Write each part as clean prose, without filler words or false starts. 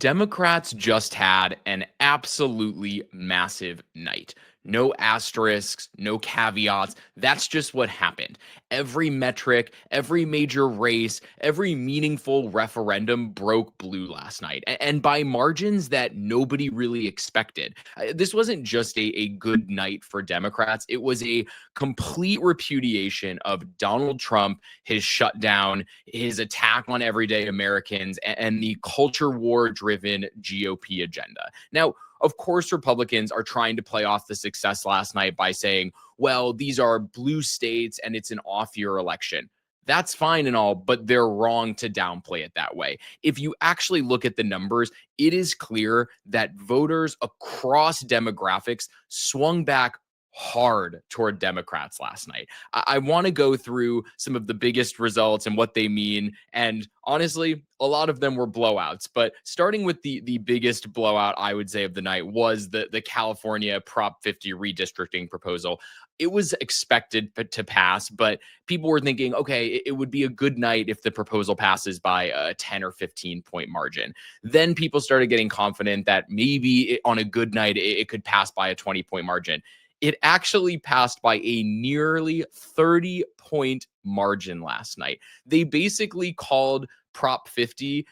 Democrats just had an absolutely massive night. No asterisks, no caveats. That's just what happened. Every metric, every major race, every meaningful referendum broke blue last night, and by margins that nobody really expected. This wasn't just a good night for Democrats, it was a complete repudiation of Donald Trump, his shutdown, his attack on everyday Americans, and the culture war driven GOP agenda. Now, of course, Republicans are trying to play off the success last night by saying, well, these are blue states and it's an off year election. That's fine and all, but they're wrong to downplay it that way. If you actually look at the numbers, it is clear that voters across demographics swung back hard toward Democrats last night. I want to go through some of the biggest results and what they mean. And honestly, a lot of them were blowouts. But starting with the biggest blowout, I would say, of the night was the California Prop 50 redistricting proposal. It was expected to pass, but people were thinking, okay, it would be a good night if the proposal passes by a 10 or 15 point margin. Then people started getting confident that maybe on a good night, it could pass by a 20-point margin. It actually passed by a nearly 30-point margin last night. They basically called Prop 50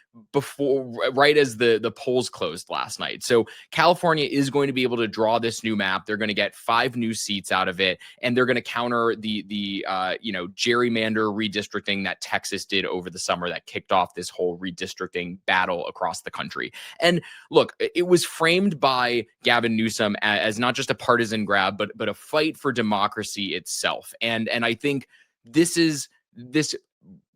right as the polls closed last night. So California is going to be able to draw this new map. They're going to get 5 new seats out of it, and they're going to counter the gerrymander redistricting that Texas did over the summer that kicked off this whole redistricting battle across the country. And look, it was framed by Gavin Newsom as not just a partisan grab, but a fight for democracy itself. And I think this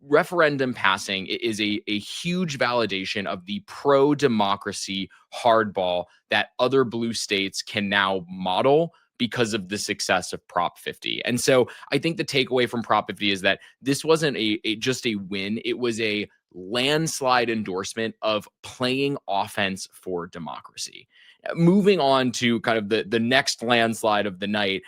referendum passing is a huge validation of the pro-democracy hardball that other blue states can now model because of the success of Prop 50. And so I think the takeaway from Prop 50 is that this wasn't just a win. It was a landslide endorsement of playing offense for democracy. Moving on to kind of the next landslide of the night,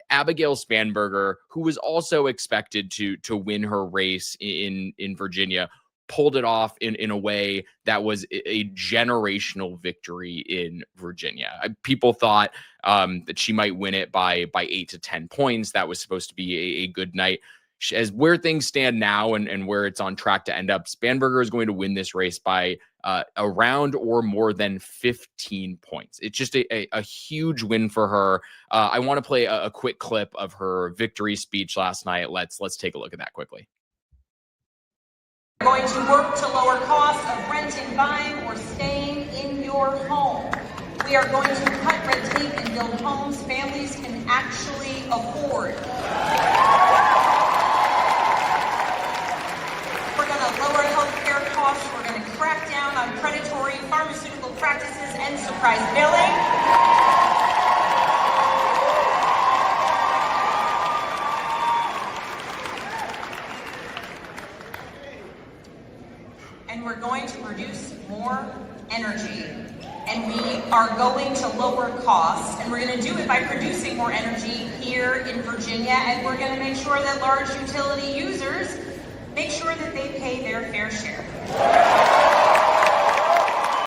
Abigail Spanberger, who was also expected to win her race in Virginia, pulled it off in a way that was a generational victory in Virginia. People thought that she might win it by 8 to 10 points. That was supposed to be a good night. As where things stand now and where it's on track to end up, Spanberger is going to win this race by around or more than 15 points. It's just a huge win for her. I want to play a quick clip of her victory speech last night. Let's take a look at that quickly. We're going to work to lower costs of renting, buying, or staying in your home. We are going to cut red tape and build homes families can actually afford. We're going to lower healthcare costs. We're going to crack down on predatory pharmaceutical practices and surprise billing. And we're going to produce more energy. And we are going to lower costs. And we're going to do it by producing more energy here in Virginia. And we're going to make sure that large utility users make sure that they pay their fair share.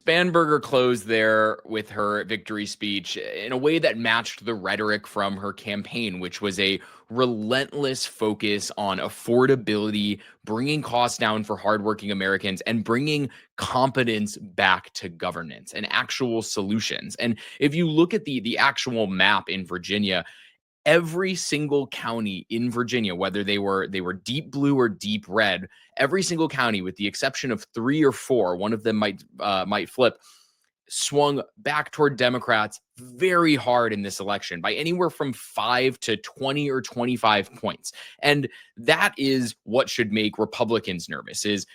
Spanberger closed there with her victory speech in a way that matched the rhetoric from her campaign, which was a relentless focus on affordability, bringing costs down for hardworking Americans, and bringing competence back to governance and actual solutions. And if you look at the actual map in Virginia, every single county in Virginia, whether they were deep blue or deep red, every single county, with the exception of 3 or 4, one of them might flip, swung back toward Democrats very hard in this election by anywhere from 5 to 20 or 25 points. And that is what should make Republicans nervous, is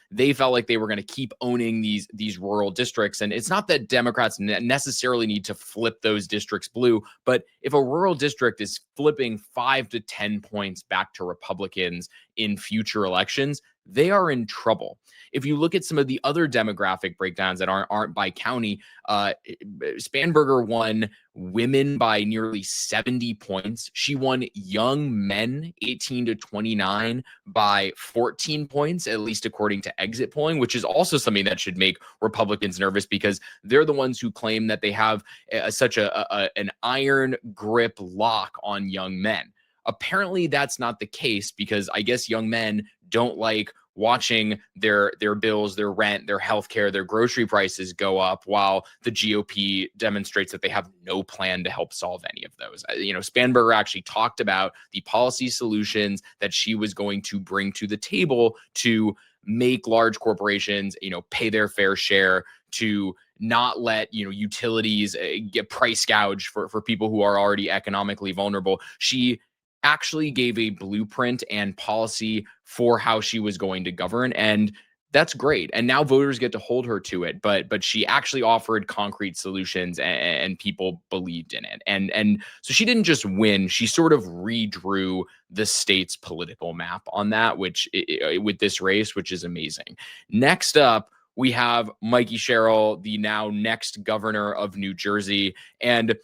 they felt like they were going to keep owning these rural districts. And it's not that Democrats necessarily need to flip those districts blue, but if a rural district is flipping 5 to 10 points back to Republicans in future elections, they are in trouble. If you look at some of the other demographic breakdowns that aren't by county, Spanberger won women by nearly 70 points. She won young men 18 to 29 by 14 points, at least according to exit polling, which is also something that should make Republicans nervous because they're the ones who claim that they have such an iron grip lock on young men. Apparently, that's not the case because I guess young men don't like watching their bills, their rent, their healthcare, their grocery prices go up while the GOP demonstrates that they have no plan to help solve any of those. Spanberger actually talked about the policy solutions that she was going to bring to the table to make large corporations, pay their fair share, to not let utilities get price gouged for people who are already economically vulnerable. She actually gave a blueprint and policy for how she was going to govern, and that's great. And now voters get to hold her to it, but she actually offered concrete solutions, and people believed in it. And so she didn't just win, she sort of redrew the state's political map on that, which with this race, which is amazing. Next up, we have Mikey Sherrill, the now next governor of New Jersey. And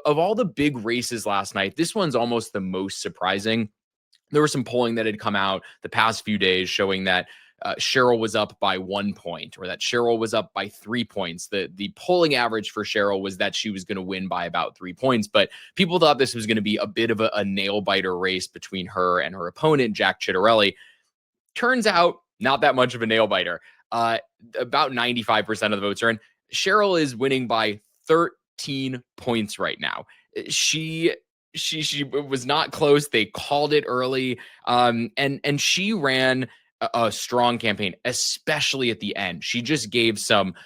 of all the big races last night, this one's almost the most surprising. There was some polling that had come out the past few days showing that Sherrill was up by 1 point, or that Sherrill was up by 3 points. The polling average for Sherrill was that she was going to win by about 3 points, but people thought this was going to be a bit of a nail biter race between her and her opponent, Jack Ciattarelli. Turns out, not that much of a nail biter. About 95% of the votes are in. Sherrill is winning by 13 points right now. She was not close. They called it early. And she ran a strong campaign, especially at the end. She just gave some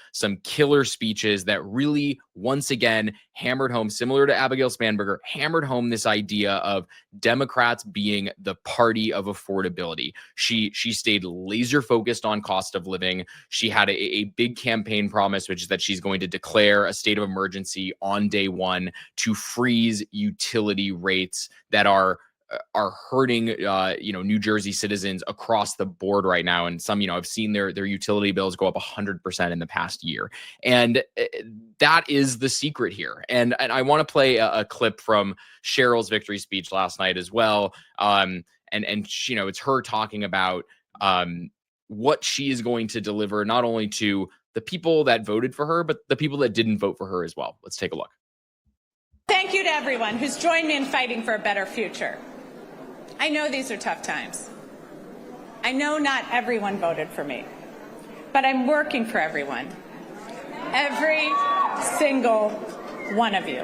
killer speeches that really, once again, hammered home, similar to Abigail Spanberger, hammered home this idea of Democrats being the party of affordability. She stayed laser focused on cost of living. She had a big campaign promise, which is that she's going to declare a state of emergency on day one to freeze utility rates that are hurting New Jersey citizens across the board right now. And some, I've seen their utility bills go up 100% in the past year. And that is the secret here. And I want to play a clip from Sherrill's victory speech last night as well. And it's her talking about what she is going to deliver, not only to the people that voted for her, but the people that didn't vote for her as well. Let's take a look. Thank you to everyone who's joined me in fighting for a better future. I know these are tough times. I know not everyone voted for me, but I'm working for everyone. Every single one of you.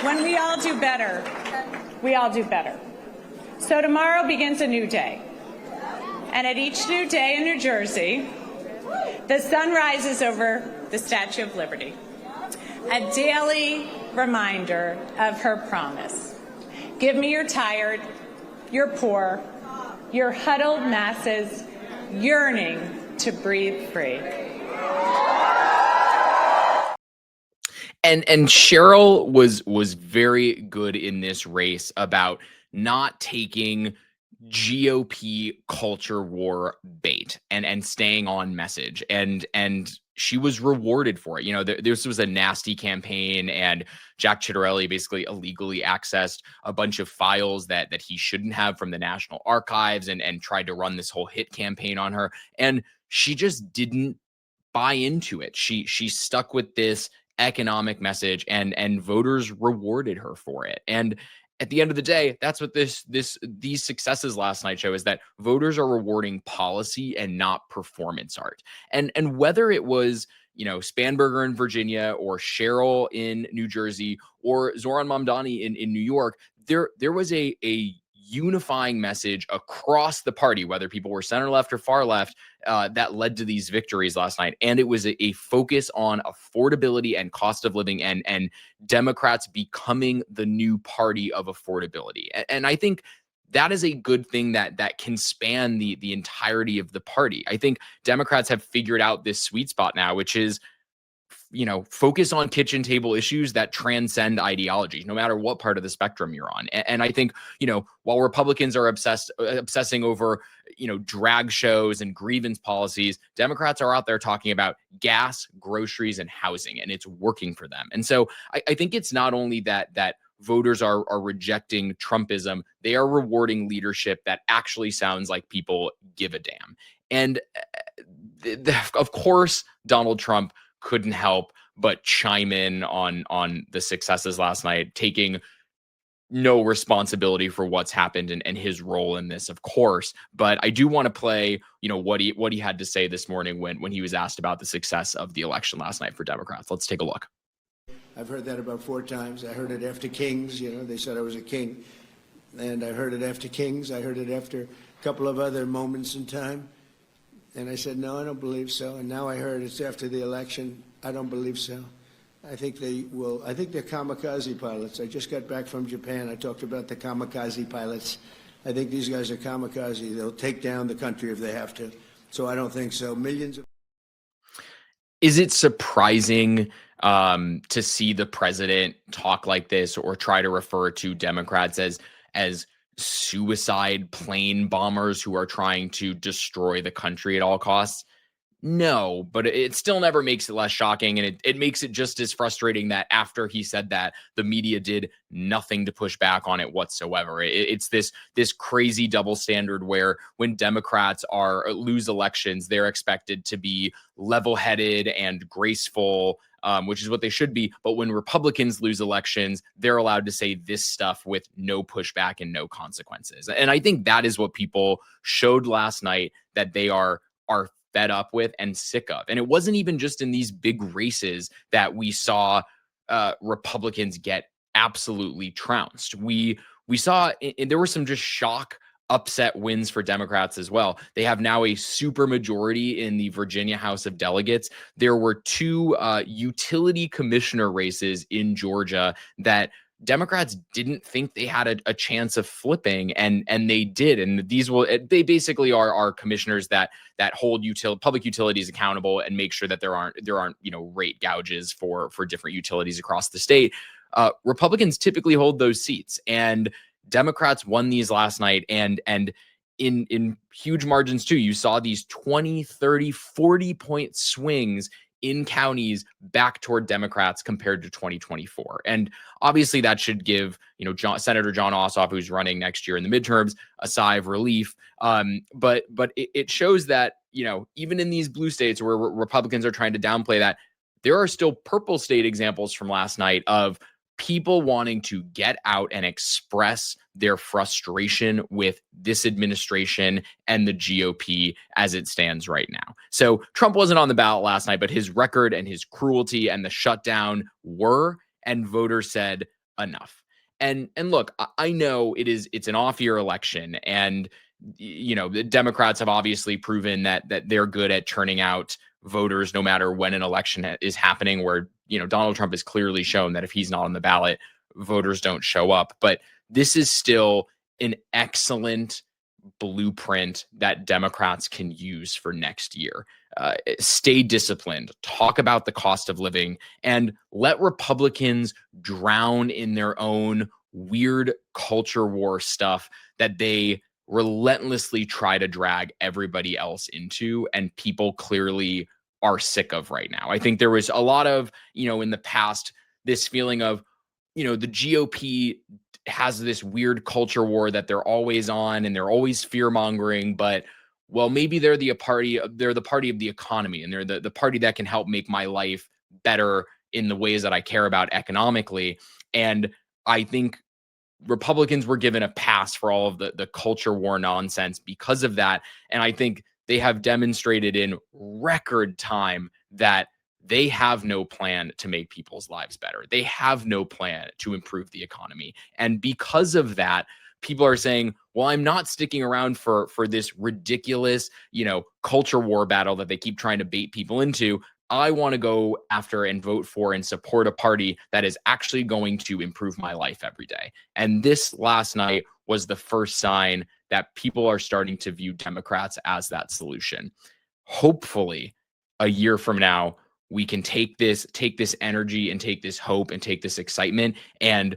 When we all do better, we all do better. So tomorrow begins a new day. And at each new day in New Jersey, the sun rises over the Statue of Liberty, a daily reminder of her promise. Give me your tired, your poor, your huddled masses yearning to breathe free. And Sherrill was very good in this race about not taking GOP culture war bait and staying on message, and she was rewarded for it. This was a nasty campaign, and Jack Ciattarelli basically illegally accessed a bunch of files that he shouldn't have from the National Archives, and tried to run this whole hit campaign on her, and she just didn't buy into it. She stuck with this economic message, and voters rewarded her for it. And at the end of the day, that's what these successes last night show, is that voters are rewarding policy and not performance art. And whether it was, Spanberger in Virginia, or Sherrill in New Jersey, or Zoran Mamdani in New York, there was a unifying message across the party, whether people were center left or far left, that led to these victories last night. And it was a focus on affordability and cost of living, and Democrats becoming the new party of affordability. And I think that is a good thing that can span the entirety of the party. I think Democrats have figured out this sweet spot now, which is focus on kitchen table issues that transcend ideology, no matter what part of the spectrum you're on. And I think, while Republicans are obsessing over, drag shows and grievance policies, Democrats are out there talking about gas, groceries, and housing, and it's working for them. And so I think it's not only that voters are rejecting Trumpism, they are rewarding leadership that actually sounds like people give a damn. And of course, Donald Trump couldn't help but chime in on the successes last night, taking no responsibility for what's happened and his role in this, of course. But I do want to play, what he had to say this morning when he was asked about the success of the election last night for Democrats. Let's take a look. I've heard that about 4 times. I heard it after Kings. They said I was a king. And I heard it after Kings. I heard it after a couple of other moments in time. And I said, no, I don't believe so. And now I heard it's after the election. I don't believe so. I think they're kamikaze pilots. I just got back from Japan. I talked about the kamikaze pilots. I think these guys are kamikaze. They'll take down the country if they have to. So I don't think so. Is it surprising to see the president talk like this or try to refer to Democrats as suicide plane bombers who are trying to destroy the country at all costs? No, but it still never makes it less shocking. And it makes it just as frustrating that after he said that, the media did nothing to push back on it whatsoever. It's this crazy double standard where when Democrats lose elections, they're expected to be level-headed and graceful, which is what they should be. But when Republicans lose elections, they're allowed to say this stuff with no pushback and no consequences. And I think that is what people showed last night that they are fed up with and sick of. And it wasn't even just in these big races that we saw Republicans get absolutely trounced. We saw there were some just shock upset wins for Democrats as well. They have now a super majority in the Virginia House of Delegates. There were 2 utility commissioner races in Georgia that Democrats didn't think they had a chance of flipping, and they did. And they basically are commissioners that hold public utilities accountable and make sure that there aren't rate gouges for different utilities across the state. Republicans typically hold those seats, and Democrats won these last night, and in huge margins too. You saw these 20, 30, 40-point swings in counties back toward Democrats compared to 2024. And obviously that should give, Senator John Ossoff, who's running next year in the midterms, a sigh of relief. But it shows that, even in these blue states where Republicans are trying to downplay that, there are still purple state examples from last night of people wanting to get out and express their frustration with this administration and the GOP as it stands right now. So Trump wasn't on the ballot last night, but his record and his cruelty and the shutdown were, and voters said enough. And look, I know it's an off-year election, and the Democrats have obviously proven that they're good at turning out voters no matter when an election is happening, where Donald Trump has clearly shown that if he's not on the ballot, voters don't show up. But this is still an excellent blueprint that Democrats can use for next year. Stay disciplined, talk about the cost of living, and let Republicans drown in their own weird culture war stuff that they relentlessly try to drag everybody else into, and people clearly are sick of right now. I think there was a lot of, in the past, this feeling of, the GOP has this weird culture war that they're always on and they're always fear mongering, but maybe they're the party of the economy, and they're the party that can help make my life better in the ways that I care about economically. And I think Republicans were given a pass for all of the culture war nonsense because of that. And I think they have demonstrated in record time that they have no plan to make people's lives better. They have no plan to improve the economy. And because of that, people are saying, well, I'm not sticking around for this ridiculous, culture war battle that they keep trying to bait people into. I want to go after and vote for and support a party that is actually going to improve my life every day. And this last night was the first sign that people are starting to view Democrats as that solution. Hopefully, a year from now, we can take this energy and take this hope and take this excitement and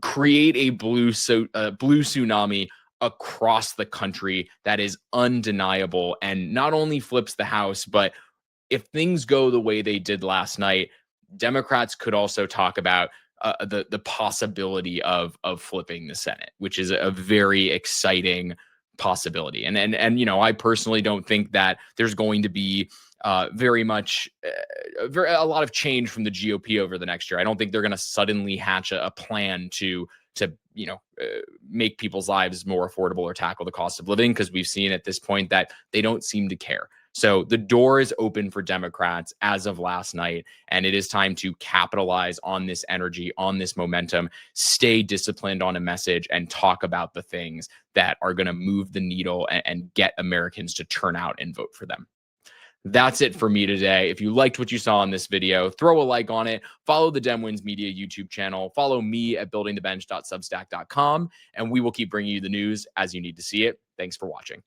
create a blue tsunami across the country that is undeniable and not only flips the House, but if things go the way they did last night, Democrats could also talk about the possibility of flipping the Senate, which is a very exciting possibility. And you know, I personally don't think that there's going to be very much a lot of change from the GOP over the next year. I don't think they're going to suddenly hatch a plan to you know make people's lives more affordable or tackle the cost of living, because we've seen at this point that they don't seem to care. So the door is open for Democrats as of last night, and it is time to capitalize on this energy, on this momentum, stay disciplined on a message, and talk about the things that are going to move the needle and get Americans to turn out and vote for them. That's it for me today. If you liked what you saw in this video, throw a like on it, follow the Demwins Media YouTube channel, follow me at buildingthebench.substack.com, and we will keep bringing you the news as you need to see it. Thanks for watching.